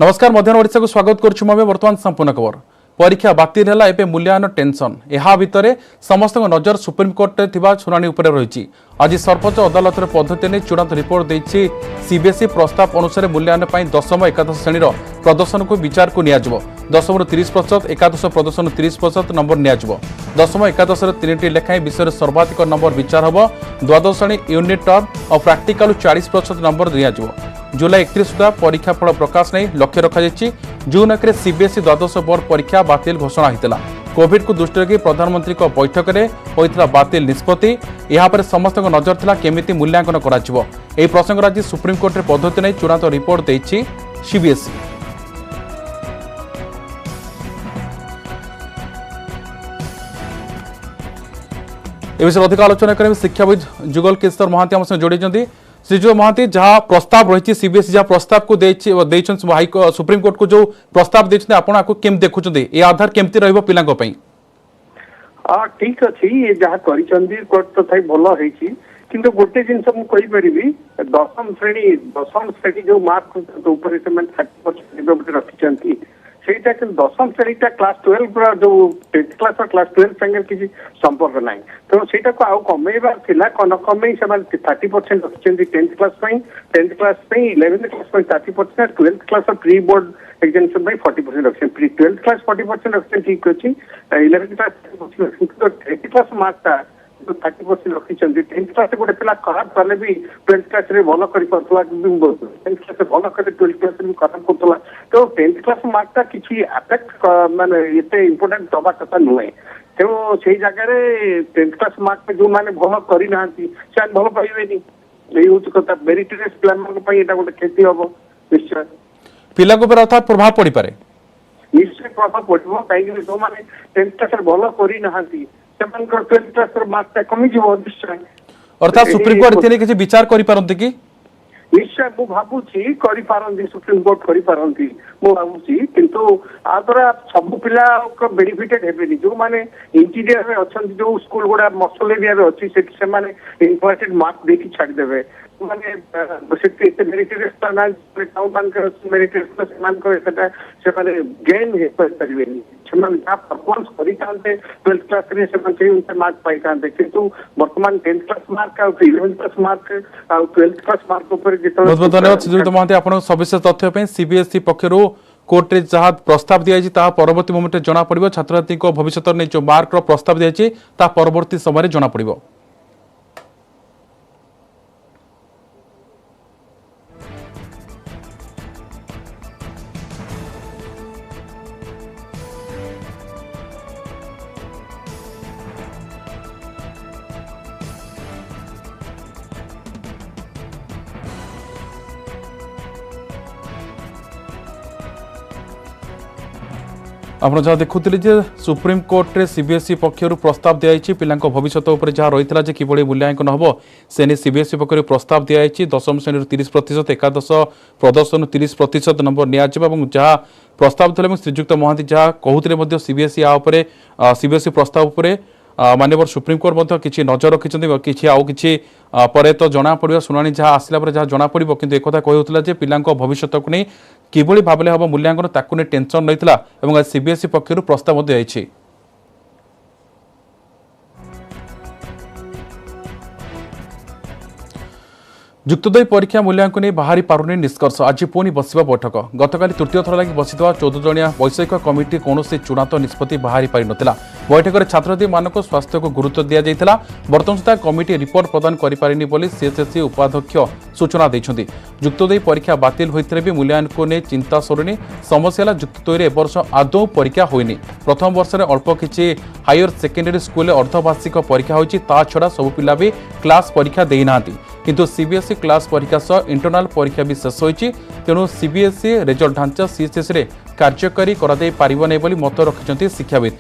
नमस्कार मध्याह्न ओडिशा को स्वागत करुछु ममे वर्तमान संपूर्ण खबर परीक्षा बातिल हैला एबे मूल्यांकन टेंशन एहा भितरे समस्त नजर सुप्रीम कोर्ट रे थिबा सुनानी उपरे रहिछि। आज सर्वोच्च अदालत रे पद्धति ने चूड़ांत रिपोर्ट दैछि। सीबीएसई प्रस्ताव अनुसार मूल्यांकन पई दशम एकादश श्रेणी प्रदर्शन को विचार को नियाजबो। दशम 30%, एकादश प्रदर्शन 30% नंबर नियाजबो। दशम एकादश रे 3टी लेखाएं विषय सर्वाधिक नंबर विचार हबो। द्वादश श्रेणी यूनिट टर्म और प्रैक्टिकल 40% नंबर नियाजबो। जुलाई 31 सुधा परीक्षा फल प्रकाश नहीं लक्ष्य रखा। जून 1 सीबीएसई द्वादश बोर्ड परीक्षा बातिल घोषणा होता। कोविड को दृष्टि रखी प्रधानमंत्री बैठक में होता बातिल निष्पत्ति। यहाँ समस्त नजर था केमिति मूल्यांकन करा प्रसंग आज सुप्रीम कोर्ट में पद्धति नहीं चूड़ांत रिपोर्ट देछि सीबीएसई। ए विषय अधिक आलोचना करेंगे शिक्षाविद जुगल किशोर महांती हम जोड़ी। श्रीजुग महांती जहाँ प्रस्ताव रही सीबीएसई जहाँ प्रस्ताव को सुप्रीम कोर्ट को जो प्रस्ताव देते आपड़ आपको केम देखुं ये आधार केमती रहिबो पिलांको पई? ठीक अच्छी ये जहाँ कोर्ट तथा भल होती किंतु गोटे जिनस मुझे दशम श्रेणी जो मार्क 30% रखी ସେଇଟା କିନ୍ତୁ ଦଶମ ଶ୍ରେଣୀଟା କ୍ଲାସ 12 ଯୋଉ 10th କ୍ଲାସ ଆଉ କ୍ଲାସ 12 ସାଙ୍ଗରେ କିଛି ସମ୍ପର୍କ ନାହିଁ। ତେଣୁ ସେଇଟାକୁ ଆଉ କମେଇବାର ଥିଲା, ନ କମେଇ ସେମାନେ 30% ରଖିଛନ୍ତି 10th କ୍ଲାସ ପାଇଁ, 10th କ୍ଲାସ ପାଇଁ 11th କ୍ଲାସ ପାଇଁ 30%, 12th class pre board examination ପାଇଁ 40% ରଖିଛନ୍ତି। 12th କ୍ଲାସ 40% ରଖିଛନ୍ତି ଠିକ ଅଛି, 11th କ୍ଲାସ 30% ରଖିଛନ୍ତି। 10th କ୍ଲାସ ମାର୍କଟା 30% ରଖିଛନ୍ତି। 10th କ୍ଲାସ ଗୋଟେ ପିଲା ଖରାପ କଲେ ବି 12th କ୍ଲାସ ରେ ଭଲ କରିପାରୁଥିଲା, 10th କ୍ଲାସ ରେ ଭଲ କଲେ 12th କ୍ଲାସ ରେ ଖରାପ କରୁଥିଲା। ତ 10th କ୍ଲାସ ମାର୍କଟା କିଛି ଆଫେକ୍ଟ ମାନେ ଏତେ ଇମ୍ପୋର୍ଟାଣ୍ଟ ଦବା କଥା ନୁହେଁ। ତେଣୁ ସେଇ ଜାଗାରେ 10th କ୍ଲାସ ମାର୍କ ଯୋଉମାନେ ଭଲ କରିନାହାନ୍ତି ସେମାନେ ଭଲ ପାଇବେନି। ଏଇ ହଉଛି କଥା। ମେରିଟୋରିୟସ୍ ପିଲାମାନଙ୍କ ପାଇଁ ଏଇଟା ଗୋଟେ କ୍ଷତି ହବ ନିଶ୍ଚୟ। ପିଲାଙ୍କ ଉପରେ ଅର୍ଥାତ୍ ପ୍ରଭାବ ପଡିପାରେ? ନିଶ୍ଚୟ ପ୍ରଭାବ ପଡିବ, କାହିଁକି ଯୋଉମାନେ 10th କ୍ଲାସରେ ଭଲ କରିନାହାନ୍ତି ସେମାନଙ୍କର 12th କ୍ଲାସର ମାର୍କଟା କମିଯିବ ନିଶ୍ଚୟ। अर्थात सुप्रीम कोर्ट एथिने किछि विचार करि पारंती कि? निश्चय मु भाबुची करि पारंती, सुप्रीम कोर्ट करि पारंती मु भाबुची, किंतु आ द्वारा सब पिला को बेनिफिटेड हेबेनी। जो माने इंटीरियर में अछन जो स्कूल गुडा मसल एरिया रे अछि से माने इम्पोर्टेंट मार्क देखि छाड़ देबे माने से मेरिटोरियस टाउन मान के मेरिटोरियस मान को एटा से माने गेन हे परिबेनी। ସେମାନେ ଯାହା ପରଫର୍ମାନ୍ସ କରିଥାନ୍ତେ 12th କ୍ଲାସରେ ସେମାନେ ସେଇ ଅନୁସାରେ ମାର୍କ ପାଇଥାନ୍ତେ, କିନ୍ତୁ ବର୍ତ୍ତମାନ 10th କ୍ଲାସ ମାର୍କ ଆଉ 11th କ୍ଲାସ ମାର୍କ ଆଉ 12th କ୍ଲାସ ମାର୍କ ଉପରେ ଯେତେବେଳେ ବହୁତ ବହୁତ ଧନ୍ୟବାଦ ଶ୍ରୀଯୁକ୍ତ ମହାନ୍ତି ଆପଣଙ୍କ ସବିଶେଷ ତଥ୍ୟ ପାଇଁ। सीबीएसई पक्षରୁ कोर्टे जहाँ प्रस्ताव दिखाई ता परवर्ती मोमेंट जना पड़ो छात्री भविष्य नहीं जो मार्क प्रस्ताव दिखाई ता परवर्ती समय जना पड़ो। आप जहाँ देखुले सुप्रीम कोर्ट रे सीबीएसई पक्षर प्रस्ताव दिखाई पिला भविष्य उपर जहाँ रही है कि मूल्यांकन हम से नहीं सीबीएसई पक्ष प्रस्ताव दिखाई। दशम श्रेणी 30%, एकादश प्रदर्शन 30% नंबर नियाजिब जहाँ प्रस्ताव थे श्रीजुक्त महांती जहाँ कहते सीबीएसई सीबीएसई प्रस्ताव पर माननीय सुप्रीम कोर्ट किसी नजर रखिंट कि आउ कि पर तो जना पड़ा शुणी जहाँ आसला जहाँ जना पड़ो कि एक कहूला पिला भविष्य को नहीं किभली भाव हम मूल्यांकन ताकू नहीं टेंशन नहीं सीबीएसई पक्षर प्रस्ताव दिखाई। जुक्त 2 परीक्षा मूल्यांकन नहीं बाहरी पारुनी निष्कर्ष। आज पुणी बसिबा बैठक। गतकाली तृतीय थर लगी बसिଥିବା 14 जणिया वैषयिक कमिटी कौन चूड़ांत निष्पत्ति बाहरी पारि नथिला। बैठक में छात्रछात्री मानक स्वास्थ्य को गुरुत्व दिया जाइथिला। वर्तमान सुधा कमिटी रिपोर्ट प्रदान करिपारिनी बोली सीएचएससी उपाध्यक्ष सूचना दैछन्ति। जुक्त 2 परीक्षा बातिल होइतरे भी मूल्यांकन ने चिंता सरुनी। समस्या जुक्त 2 रे वर्ष आदौ परीक्षा होइनी। प्रथम वर्ष रे अल्प किछि हायर सेकेंडरी स्कूल अर्धवार्षिक परीक्षा होइछि, ता छडा सब पिला भी क्लास परीक्षा देई नांती। किंतु सीबीएसई क्लास परीक्षा सह इंटरनाल परीक्षा भी शेष होइछि। तेणु सीबीएसई रिजल्ट ढांचा सीएचएस रे कार्यकारी कराई पारिबो नै बोली मत रखिछन्ति शिक्षाविद।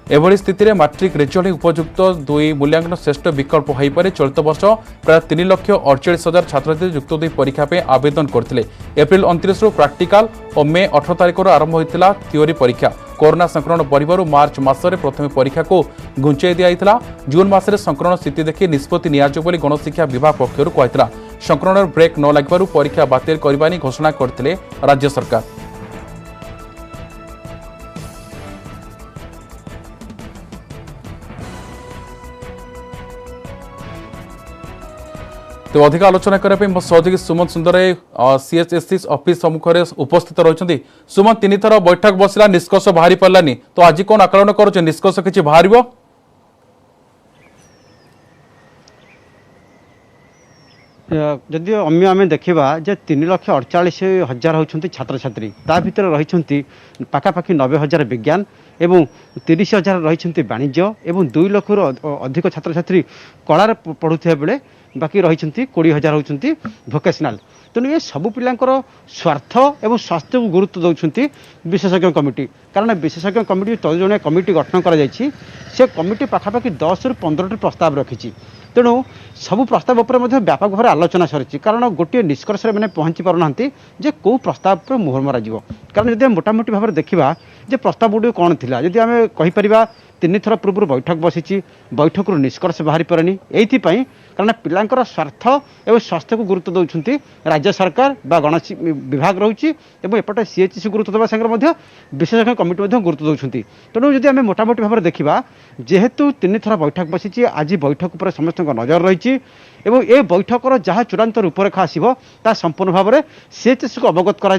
एभली स्थिति में मैट्रिक रिजल्ट उपयुक्त 2 मूल्यांकन श्रेष्ठ विकल्प हो पारे। चलित वर्ष प्राय 3,48,000 छात्रछात्री जुक्त 2 परीक्षा पे आवेदन करथिले। एप्रिल 29 रु प्रैक्टिकल और मे 18 तारिख आरंभ होइतिला थ्योरी परीक्षा। कोरोना संक्रमण बढ़िबारु मार्च मासरे प्रथम परीक्षा को घुंचाई दिया। जून मासरे संक्रमण स्थिति देखि निष्पत्ति नियाजो बोली गणशिक्षा विभाग पक्षरु कहितला। संक्रमण ब्रेक न लागिबारु परीक्षा बातिल करबानी घोषणा करथिले राज्य सरकार। तो अधिक आलोचना करने मो सहयोगी सुमन सुंदर सीएचएससी ऑफिस सम्मुख में उपस्थित रही। सुमन 3 थर बैठक बसला निष्कर्ष बाहरी पारानी तो आज कौन आकलन कर निष्कर्ष किसी बाहर जदि अम्य आम देखा 3,48,000 होती छात्र छात्री ता भर रही पाखापाखि 90,000 विज्ञान एवं 30,000 रही वाणिज्य एवं 2 लाख अधिक छात्र छात्री कलार पढ़ुवा बेले बाकी रही 20,000 होती भोकेशनाल। तेणु ये सबू पिलांकर स्वार्थ एवं स्वास्थ्य को गुरुत्व दौरान विशेषज्ञ कमिटी कारण विशेषज्ञ कमिटी 13 जणिया कमिटी गठन कर कमिटी पाखापाखि 10 ରୁ 15ଟି प्रस्ताव रखी। तेणु सबू प्रस्ताव उपर व्यापक भाव आलोचना सरी कारण गोटे निष्कर्ष मैंने पहुँची पारना जे कौ प्रस्ताव पर मुहर मर कारण जब मोटामोटी भाव देखा जे प्रस्ताव गुड़ कौन थी जदि आम कहीपर 3 थर पूर्व बैठक बसी बैठक निष्कर्ष बाहरी पारनी ये कारण पिलांकर स्वार्थ एवं स्वास्थ्य को गुरुत्व दौरान राज्य सरकार बा गणेश विभाग रोचे एपटे सीएचसी गुरुत्व देवा सागर विशेषज्ञ कमिटी गुरुत्व दौरान। तेणु जदि आम मोटामोटी भाव देखा जेहेतु 3 थर बैठक बसी आज बैठक पर समस्त नजर रही ए बैठकर जहाँ चूड़ांत रूपरेखा आसो ता संपूर्ण भाव में सीएचसी को अवगत करा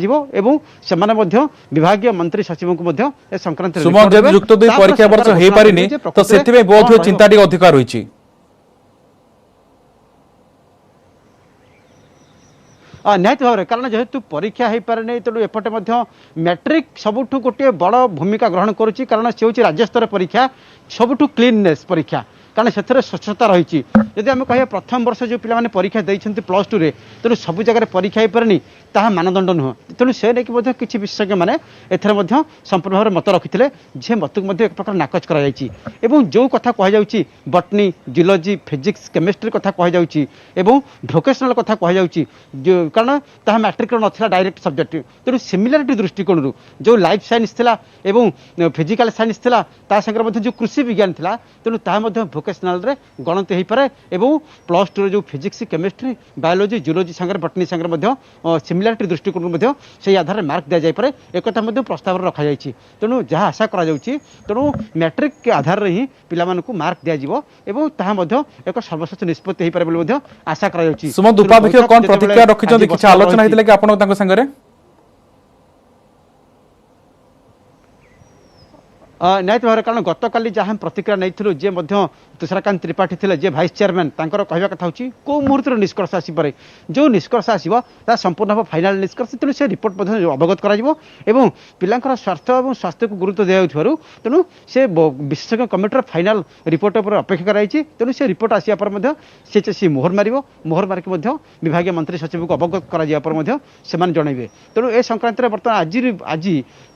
विभागीय मंत्री सचिव को संक्रांत युक्त 2 परीक्षा वर्ष हो पारिनी तो से बोध चिंता अधिक रही। निहत भाव में कारण जेहेतु परीक्षा हो पारे नहीं तेणु एपटे मैट्रिक सबुठ गोटे बड़ भूमिका ग्रहण करुच्ची कारण से हूँ राज्य स्तर परीक्षा सबुठ क्लीननेस परीक्षा कारण से स्वच्छता रही। जदि आम कह प्रथम वर्ष जो पिला परीक्षा देते +2 रे तेणु सब जगह परीक्षा हो पारे ताहा मानदंड नुह तेणु से नहीं किसी विशेषज्ञ मैंने एथर संपूर्ण भाव में मत रखी जे मत को एक प्रकार नाकच कर जो कथा कहुच्छी बटनी जियोलॉजी फिजिक्स केमिस्ट्री कथा कहुच्छी भोकेशनाल कथा कहुच्छी कारण ताहा मैट्रिक नाला डायरेक्ट सब्जेक्ट तेणु सिमिलारिटी दृष्टिकोण जो लाइफ साइंस थिला एवं फिजिकल साइंस थिला ता संगे जो कृषि विज्ञान थिला तेणु ताहा भोकेशनाल रे गणति हो पारे +2 जो फिजिक्स केमिस्ट्री बायोलोजी जियोलॉजी संगे बटनी संगे सिमिलारिटी दृष्टिकोण से आधार में मार्क दि जापे एक प्रस्ताव रखा जाइए। तेणु जहाँ आशा करा तेणु मैट्रिक के आधार में ही पिला मार्क दिज्व एक सर्वश्रेष्ठ निष्पत्ति हो पारे आशा करा सुमंत उपाध्यक्ष कौन प्रतिक्रिया रखिछथि किछ आलोचना हेतिले कि आपण तांको संगरे निहत भाव कारण गतकाली जहाँ प्रतिक्रिया नहीं जे तुषारकांत त्रिपाठी थे जे भाइस चेयरमैन तांकर कहवा कथा होची को मुहूर्त निष्कर्ष आसीपे जो निष्कर्ष आसो संपूर्ण भाव फाइनाल निष्कर्ष तेणु से रिपोर्ट अवगत कर पिलांकर स्वार्थ और स्वास्थ्य को गुरुत्व दिखाई तेणु से विशेषज्ञ कमिटर फाइनाल रिपोर्ट पर अपेक्षा कराई तेणु से रिपोर्ट आसिया पर सीएचसी मोहर मारिक विभागीय मंत्री सचिव को अवगत कर जनइबे। तेणु ए संक्रांत में बर्तमान आज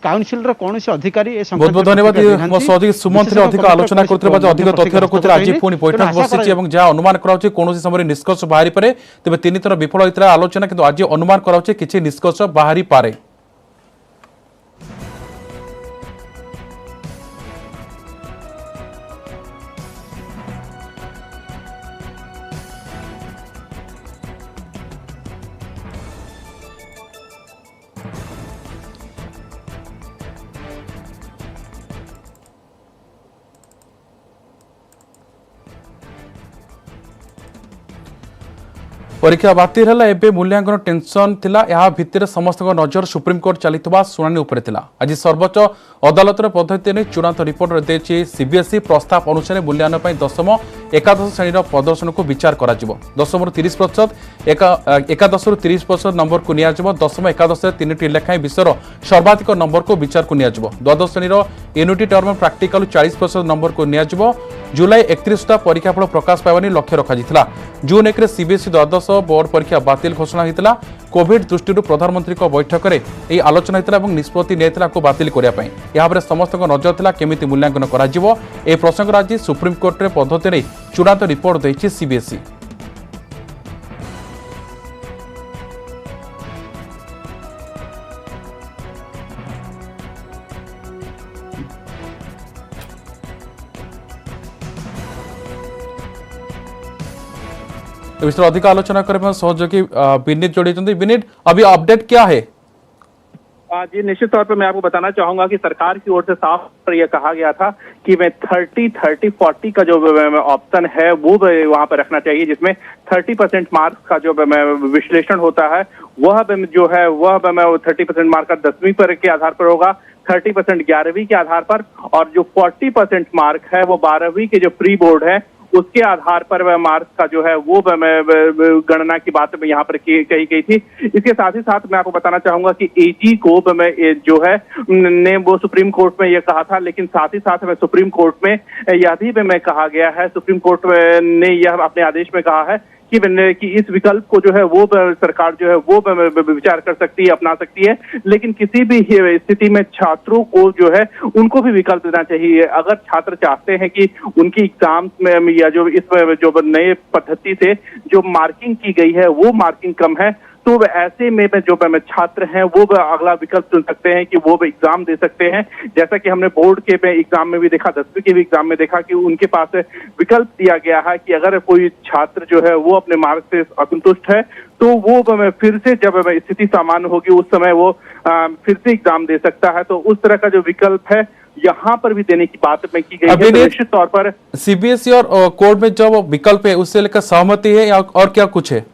काउनसिल कौन अधिकारी बहुत धन्यवाद मो सहयोगी सुमन थे अधिक आलोचना करते अधिक तथ्य रखुते आज पुणी बैठक बसी जहाँ अनुमान कराऊँ कौन समय निष्कर्ष बाहरी पारे तेज 3 थर विफल होता आलोचना किंतु आज अनुमान कराऊँ किसी निष्कर्ष बाहरी पारे। परीक्षा बातिल है एवं मूल्यांकन टेंशन थिला या भित्तिर समस्त नजर सुप्रीमकोर्ट चलता शुणाणी उपर थिला। आज सर्वोच्च अदालत पद्धति ने चूड़ांत रिपोर्ट देछि सीबीएसई प्रस्ताव अनुसार मूल्यांकन दशम एकादश श्रेणी प्रदर्शन को विचार करा जिवो। दशम 30% एकादश 30% नंबर को निया जिवो। दशम एकादश 3टी लेखाएं विषय सर्वाधिक नंबर को विचार को निया जिवो। द्वादश श्रेणी यूनिटी टर्म प्रैक्टिकल 40% नंबर को निया जिवो। जुलाई 31 सुधा परीक्षाफल प्रकाश पाइबानी लक्ष्य रखा जून 1 सीबीएसई द्वादश बोर्ड परीक्षा बातिल घोषणा होता। कोविड दृष्टि प्रधानमंत्री बैठक में यह आलोचना होता और निष्पत्ति नहीं बातिल करने यहाँ समस्त नजर था केमिति मूल्यांकन कर प्रसंग आज सुप्रीमकोर्ट पद्धति नहीं चूड़ांत रिपोर्ट देछि सीबीएसई। विषय अधिक आलोचना करें सहयोगी विनीत जोड़ी। विनीत, अभी अपडेट क्या है? जी निश्चित तौर पर मैं आपको बताना चाहूंगा कि सरकार की ओर से साफ पर यह कहा गया था कि मैं 30-30-40 का जो ऑप्शन है वो वहां पर रखना चाहिए, जिसमें 30% मार्क्स का जो विश्लेषण होता है वह जो है वह 30% मार्क का 10वीं पर के आधार पर होगा, 30% 11वीं के आधार पर, और जो 40% मार्क है वो 12वीं के जो प्री बोर्ड है उसके आधार पर वह मार्क्स का जो है वो गणना की बात में यहाँ पर कही गई थी। इसके साथ ही साथ मैं आपको बताना चाहूंगा कि एजी को जो है ने वो सुप्रीम कोर्ट में यह कहा था, लेकिन साथ ही साथ में सुप्रीम कोर्ट में यह भी कहा गया है, सुप्रीम कोर्ट ने यह अपने आदेश में कहा है कि इस विकल्प को जो है वो सरकार जो है वो विचार कर सकती है, अपना सकती है, लेकिन किसी भी स्थिति में छात्रों को जो है उनको भी विकल्प देना चाहिए। अगर छात्र चाहते हैं कि उनकी एग्जाम में या जो इस जो नए पद्धति से जो मार्किंग की गई है वो मार्किंग कम है, तो ऐसे में जो छात्र हैं वो अगला विकल्प चुन सकते हैं कि वो एग्जाम दे सकते हैं। जैसा कि हमने बोर्ड के एग्जाम में भी देखा, 10वीं के भी एग्जाम में देखा कि उनके पास विकल्प दिया गया है कि अगर कोई छात्र जो है वो अपने मार्क से असंतुष्ट है तो वो फिर से जब स्थिति सामान्य होगी उस समय वो फिर से एग्जाम दे सकता है। तो उस तरह का जो विकल्प है यहाँ पर भी देने की बात में की गई है। तो निश्चित तौर पर सीबीएसई और कोर्ट में जो विकल्प है उससे लेकर सहमति है या और क्या कुछ है?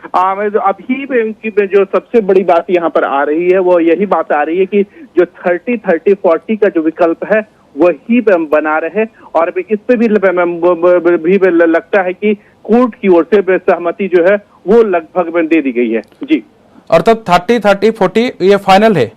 अभी की जो सबसे बड़ी बात यहाँ पर आ रही है वो यही बात आ रही है कि जो 30-30-40 का जो विकल्प है वही बना रहे, और इस पे भी लगता है कि कोर्ट की ओर से सहमति जो है वो लगभग दे दी गई है। जी, अर्थात 30-30-40 ये फाइनल है?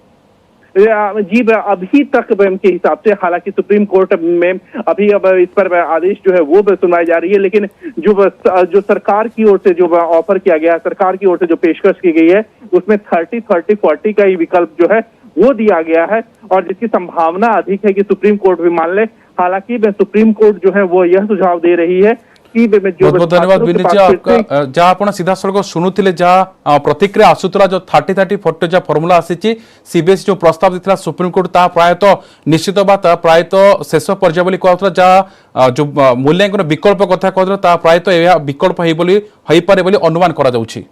जी अभी तक के हिसाब से, हालांकि सुप्रीम कोर्ट में अभी अब इस पर आदेश जो है वो सुनवाई जा रही है, लेकिन जो सरकार की ओर से जो ऑफर किया गया है, सरकार की ओर से जो पेशकश की गई है उसमें 30-30-40 का ही विकल्प जो है वो दिया गया है, और जिसकी संभावना अधिक है कि सुप्रीम कोर्ट भी मान ले। हालांकि सुप्रीम कोर्ट जो है वो यह सुझाव दे रही है कि बहुत बहुत धन्यवाद विनीत जी, आपका जहाँ आप सीधा सड़क शुणुले जहाँ प्रतिक्रिया आसूला जो 30-30-40 जहाँ फर्मुला आसी सीबीएसई जो प्रस्ताव देता सुप्रीम कोर्ट ता प्रायतः निश्चित बात प्रायतः शेष पर्याय बोली कहता जहाँ जो मूल्यांकन विकल्प कथा कहता प्रायतः यह विकल्प हो पारे अनुमान करा जाउछि।